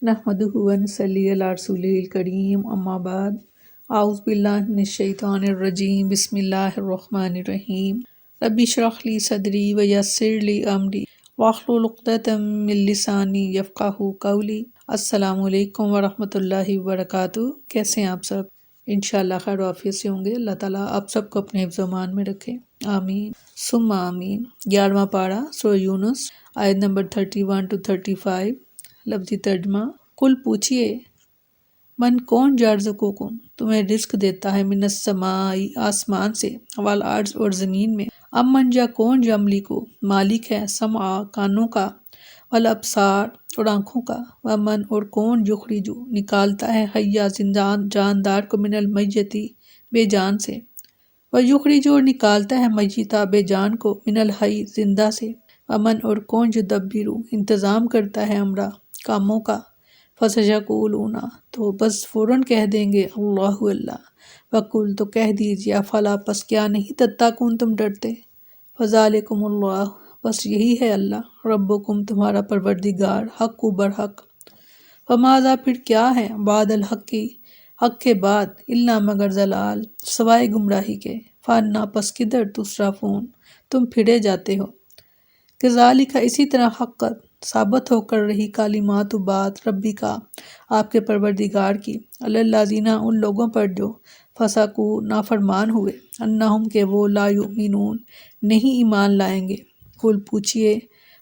نحمدہ و نصلی علی رسولہ الکریم اما بعد اعوذ باللہ من الشیطان الرجیم بسم اللہ الرحمن الرحیم رب اشرح لی صدری ویسر لی امری واحلل عقدۃ من لسانی یفقہوا قولی۔ السلام علیکم ورحمۃ اللہ وبرکاتہ۔ کیسے ہیں آپ سب؟ انشاءاللہ خیر و عافیت سے ہوں گے۔ اللہ تعالیٰ آپ سب کو اپنے حفظ و امان میں رکھے، آمین ثم آمین۔ 11واں پارہ سورہ یونس، آیت نمبر 31 to 35۔ لفظی ترجمہ: کل پوچھئے، من کون یرزقکم، تمہیں رزق دیتا ہے، من السماء آسمان سے، والارض اور زمین میں، امن یا کون یملک مالک ہے، سمع کانوں کا، والابصار اور آنکھوں کا، ومن اور کون یخرج نکالتا ہے، حیا جاندار کو، من المیتی بے جان سے، ویخرج اور نکالتا ہے، میتا بے جان کو، من الحی زندہ سے، ومن اور کون یدبر انتظام کرتا ہے امرا کاموں کا، فسیقولون تو بس فوراً کہہ دیں گے، اللہ اللہ، وقل تو کہہ دیجیے، افلا پس کیا نہیں تتقون تم ڈرتے، فذالکم اللہ بس یہی ہے اللہ، ربکم تمہارا پروردگار، حق و برحق، فماذا پھر کیا ہے، بعد الحق حق کے بعد، الا مگر ضلال سوائے گمراہی کے، فانا پس کدھر تصرفون تم پھرے جاتے ہو، کذالک اسی طرح حقت ثابت ہو کر رہی، کلمات و بات ربی کا آپ کے پروردگار کی، علی الذین ان لوگوں پر جو فسقوا نافرمان ہوئے، انہم کہ وہ لا یؤمنون نہیں ایمان لائیں گے۔ قل پوچھئے،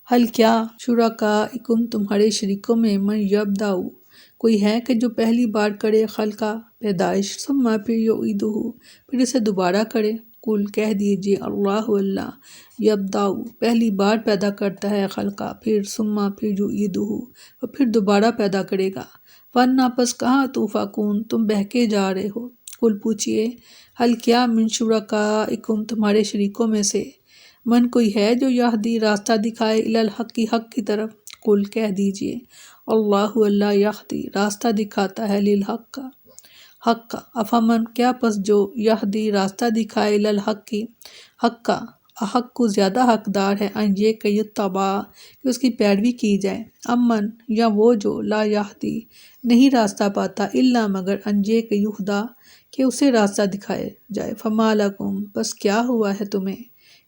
حل کیا، شرکائکم تمہارے شریکوں میں، من یبدأ کوئی ہے کہ جو پہلی بار کرے خلقہ پیدائش، ثم پھر یعیدہ پھر اسے دوبارہ کرے، قل کہہ دیجئے، اللہ اللہ یبدأ پہلی بار پیدا کرتا ہے خلقہ، پھر ثم پھر یعیدہ اور پھر دوبارہ پیدا کرے گا، فانا پس کہاں تؤفکون تم بہکے جا رہے ہو۔ قل پوچھئے، حل کیا، من شرکائکم تمہارے شریکوں میں سے، من کوئی ہے جو یہدی راستہ دکھائے، الی الحق حق کی طرف، قل کہہ دیجئے، اللہ اللہ یہدی راستہ دکھاتا ہے، للحق کا حق کا، افمن کیا پس جو یہدی راستہ دکھائے، الی الحق حق کا، احق کو زیادہ حقدار ہے، ان یہ کہ یتبع کہ اس کی پیروی کی جائے، امن یا وہ جو لا یہدی نہیں راستہ پاتا، الا مگر ان یہ کہ یہدی کہ اسے راستہ دکھائے جائے، فما لکم بس کیا ہوا ہے تمہیں،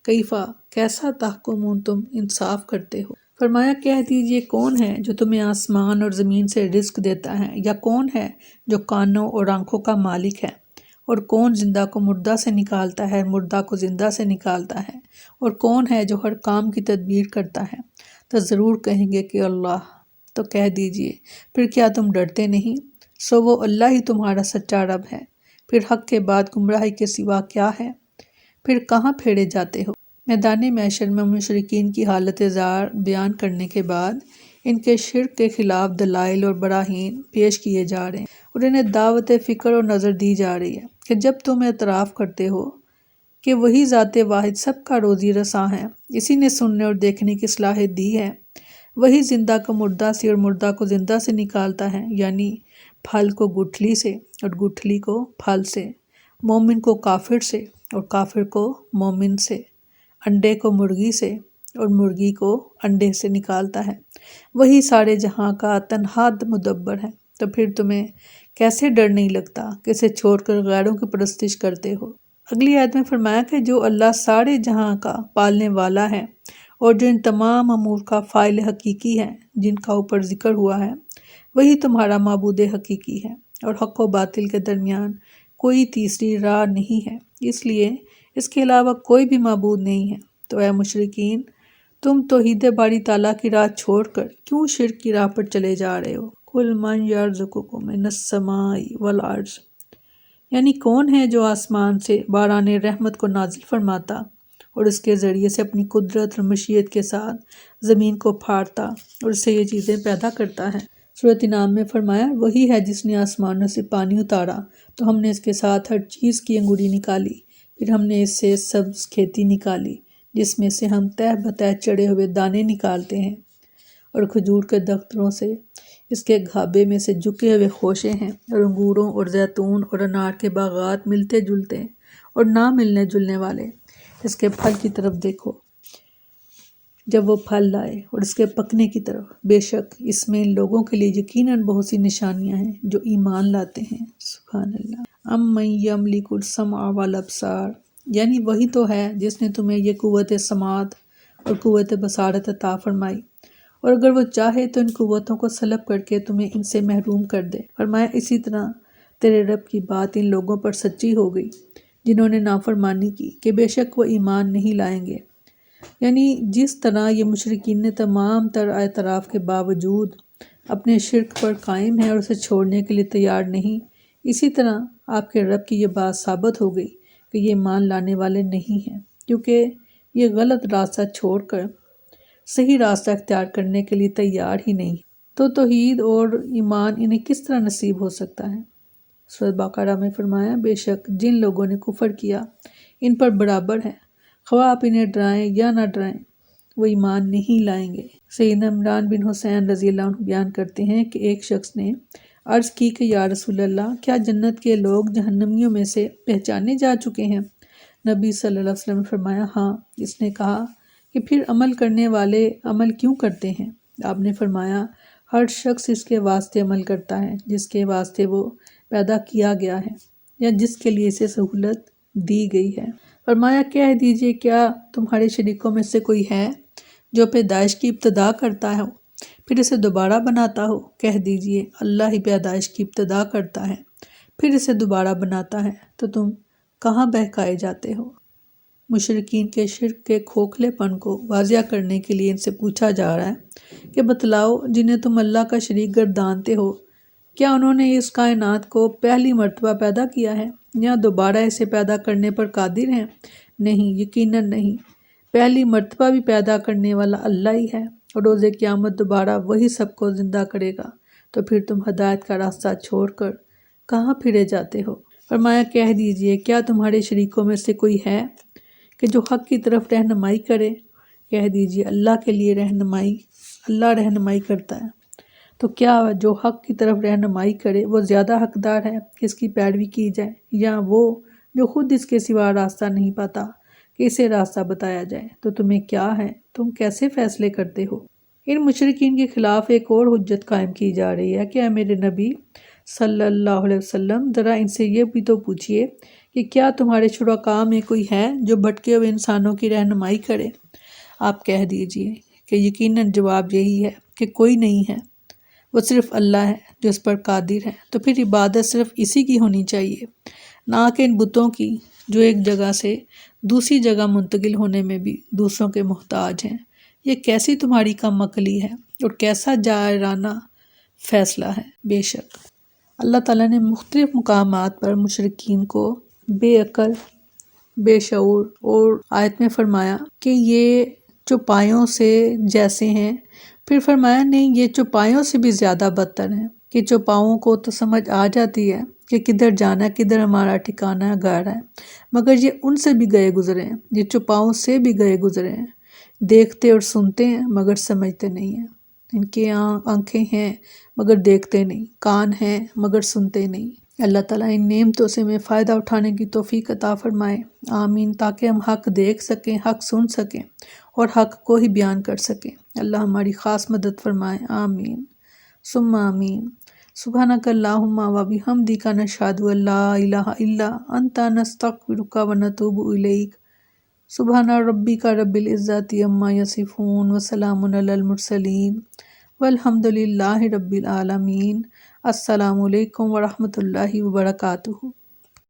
کیفا کیسا، تحکمون تم انصاف کرتے ہو۔ فرمایا کہہ دیجئے، کون ہے جو تمہیں آسمان اور زمین سے رزق دیتا ہے، یا کون ہے جو کانوں اور آنکھوں کا مالک ہے، اور کون زندہ کو مردہ سے نکالتا ہے، مردہ کو زندہ سے نکالتا ہے، اور کون ہے جو ہر کام کی تدبیر کرتا ہے، تو ضرور کہیں گے کہ اللہ، تو کہہ دیجئے پھر کیا تم ڈرتے نہیں، سو وہ اللہ ہی تمہارا سچا رب ہے، پھر حق کے بعد گمراہی کے سوا کیا ہے، پھر کہاں پھیرے جاتے ہو۔ میدان محشر میں مشرکین کی حالت زار بیان کرنے کے بعد ان کے شرک کے خلاف دلائل اور براہین پیش کیے جا رہے ہیں، اور انہیں دعوت فکر اور نظر دی جا رہی ہے کہ جب تم اعتراف کرتے ہو کہ وہی ذات واحد سب کا روزی رساں ہے، اسی نے سننے اور دیکھنے کی صلاحیت دی ہے، وہی زندہ کو مردہ سے اور مردہ کو زندہ سے نکالتا ہے، یعنی پھل کو گٹھلی سے اور گٹھلی کو پھل سے، مومن کو کافر سے اور کافر کو مومن سے، انڈے کو مرغی سے اور مرغی کو انڈے سے نکالتا ہے، وہی سارے جہاں کا تنہا مدبر ہے، تو پھر تمہیں کیسے ڈر نہیں لگتا کہ اسے چھوڑ کر غیروں کی پرستش کرتے ہو۔ اگلی آیت میں فرمایا کہ جو اللہ سارے جہاں کا پالنے والا ہے، اور جو ان تمام امور کا فاعل حقیقی ہے جن کا اوپر ذکر ہوا ہے، وہی تمہارا معبود حقیقی ہے، اور حق و باطل کے درمیان کوئی تیسری راہ نہیں ہے، اس لیے اس کے علاوہ کوئی بھی معبود نہیں ہے، تو اے مشرکین تم توحید باری تعالیٰ کی راہ چھوڑ کر کیوں شرک کی راہ پر چلے جا رہے ہو۔ قل من یرزقکم من السماء والارض، یعنی کون ہے جو آسمان سے باران رحمت کو نازل فرماتا اور اس کے ذریعے سے اپنی قدرت اور مشیت کے ساتھ زمین کو پھاڑتا اور اس سے یہ چیزیں پیدا کرتا ہے۔ سورۃ انعام میں فرمایا وہی ہے جس نے آسمانوں سے پانی اتارا تو ہم نے اس کے ساتھ ہر چیز کی انگوری نکالی، پھر ہم نے اس سے سبز کھیتی نکالی جس میں سے ہم تہ بتہ چڑھے ہوئے دانے نکالتے ہیں، اور کھجور کے درختوں سے اس کے گھابے میں سے جھکے ہوئے خوشے ہیں، اور انگوروں اور زیتون اور انار کے باغات ملتے جلتے اور نہ ملنے جلنے والے، اس کے پھل کی طرف دیکھو، جب وہ پھل لائے اور اس کے پکنے کی طرف، بے شک اس میں ان لوگوں کے لیے یقیناً بہت سی نشانیاں ہیں جو ایمان لاتے ہیں۔ سبحان اللہ۔ من یملک السمع والابصار، یعنی وہی تو ہے جس نے تمہیں یہ قوت سماعت اور قوت بصارت عطا فرمائی، اور اگر وہ چاہے تو ان قوتوں کو سلب کر کے تمہیں ان سے محروم کر دے۔ فرمایا اسی طرح تیرے رب کی بات ان لوگوں پر سچی ہو گئی جنہوں نے نافرمانی کی کہ بے شک وہ ایمان نہیں لائیں گے۔ یعنی جس طرح یہ مشرکین نے تمام تر اعتراف کے باوجود اپنے شرک پر قائم ہیں اور اسے چھوڑنے کے لیے تیار نہیں، اسی طرح آپ کے رب کی یہ بات ثابت ہو گئی کہ یہ ایمان لانے والے نہیں ہیں، کیونکہ یہ غلط راستہ چھوڑ کر صحیح راستہ اختیار کرنے کے لیے تیار ہی نہیں، تو توحید اور ایمان انہیں کس طرح نصیب ہو سکتا ہے۔ سورۃ بقرہ میں فرمایا بے شک جن لوگوں نے کفر کیا ان پر برابر ہے، خواہ آپ انہیں ڈرائیں یا نہ ڈرائیں، وہ ایمان نہیں لائیں گے۔ سیدنا عمران بن حسین رضی اللہ عنہ بیان کرتے ہیں کہ ایک شخص نے عرض کی کہ یا رسول اللہ، کیا جنت کے لوگ جہنمیوں میں سے پہچانے جا چکے ہیں؟ نبی صلی اللہ علیہ وسلم نے فرمایا ہاں۔ اس نے کہا کہ پھر عمل کرنے والے عمل کیوں کرتے ہیں؟ آپ نے فرمایا ہر شخص اس کے واسطے عمل کرتا ہے جس کے واسطے وہ پیدا کیا گیا ہے یا جس کے لیے اسے سہولت دی گئی ہے۔ فرمایا کہہ دیجئے کیا تمہارے شریکوں میں سے کوئی ہے جو پیدائش کی ابتدا کرتا ہو پھر اسے دوبارہ بناتا ہو؟ کہہ دیجئے اللہ ہی پیدائش کی ابتدا کرتا ہے پھر اسے دوبارہ بناتا ہے، تو تم کہاں بہکائے جاتے ہو؟ مشرکین کے شرک کے کھوکھلے پن کو واضح کرنے کے لیے ان سے پوچھا جا رہا ہے کہ بتلاؤ جنہیں تم اللہ کا شریک گردانتے ہو، کیا انہوں نے اس کائنات کو پہلی مرتبہ پیدا کیا ہے یا دوبارہ اسے پیدا کرنے پر قادر ہیں؟ نہیں، یقیناً نہیں۔ پہلی مرتبہ بھی پیدا کرنے والا اللہ ہی ہے، اور روز قیامت دوبارہ وہی سب کو زندہ کرے گا، تو پھر تم ہدایت کا راستہ چھوڑ کر کہاں پھرے جاتے ہو؟ فرمایا کہہ دیجئے کیا تمہارے شریکوں میں سے کوئی ہے کہ جو حق کی طرف رہنمائی کرے؟ کہہ دیجئے اللہ کے لیے اللہ رہنمائی کرتا ہے، تو کیا جو حق کی طرف رہنمائی کرے وہ زیادہ حقدار ہے کہ اس کی پیروی کی جائے، یا وہ جو خود اس کے سوا راستہ نہیں پاتا کہ اسے راستہ بتایا جائے؟ تو تمہیں کیا ہے، تم کیسے فیصلے کرتے ہو؟ ان مشرکین کے خلاف ایک اور حجت قائم کی جا رہی ہے کہ اے میرے نبی صلی اللہ علیہ وسلم، ذرا ان سے یہ بھی تو پوچھئے کہ کیا تمہارے شرکاء میں کوئی ہے جو بھٹکے ہوئے انسانوں کی رہنمائی کرے؟ آپ کہہ دیجئے کہ یقیناً جواب یہی ہے کہ کوئی نہیں ہے، وہ صرف اللہ ہے جو اس پر قادر ہے، تو پھر عبادت صرف اسی کی ہونی چاہیے، نہ کہ ان بتوں کی جو ایک جگہ سے دوسری جگہ منتقل ہونے میں بھی دوسروں کے محتاج ہیں۔ یہ کیسی تمہاری کم عقلی ہے اور کیسا جائرانہ فیصلہ ہے۔ بے شک اللہ تعالیٰ نے مختلف مقامات پر مشرکین کو بے عقل، بے شعور اور آیت میں فرمایا کہ یہ چوپایوں سے جیسے ہیں، پھر فرمایا نہیں یہ چوپایوں سے بھی زیادہ بدتر ہیں، کہ چوپاؤں کو تو سمجھ آ جاتی ہے کہ کدھر جانا ہے، کدھر ہمارا ٹھکانہ ہے، گھر ہے، مگر یہ ان سے بھی گئے گزرے ہیں، یہ چوپاؤں سے بھی گئے گزرے ہیں، دیکھتے اور سنتے ہیں مگر سمجھتے نہیں ہیں، ان کے آنکھیں ہیں مگر دیکھتے نہیں، کان ہیں مگر سنتے نہیں۔ اللہ تعالیٰ ان نعمتوں سے ہمیں فائدہ اٹھانے کی توفیق عطا فرمائے، آمین، تاکہ ہم حق دیکھ سکیں، حق سن سکیں اور حق کو ہی بیان کر سکیں۔ اللہ ہماری خاص مدد فرمائے، آمین ثم آمین۔ سبحانک اللہم و بحمدک، نشہد ان لا الہ الا انت، نستغفرک و نتوب الیک۔ سبحان ربک رب العزت عما یصفون وسلام علی المرسلین والحمد للہ رب العالمین۔ السلام علیکم ورحمۃ اللہ وبرکاتہ۔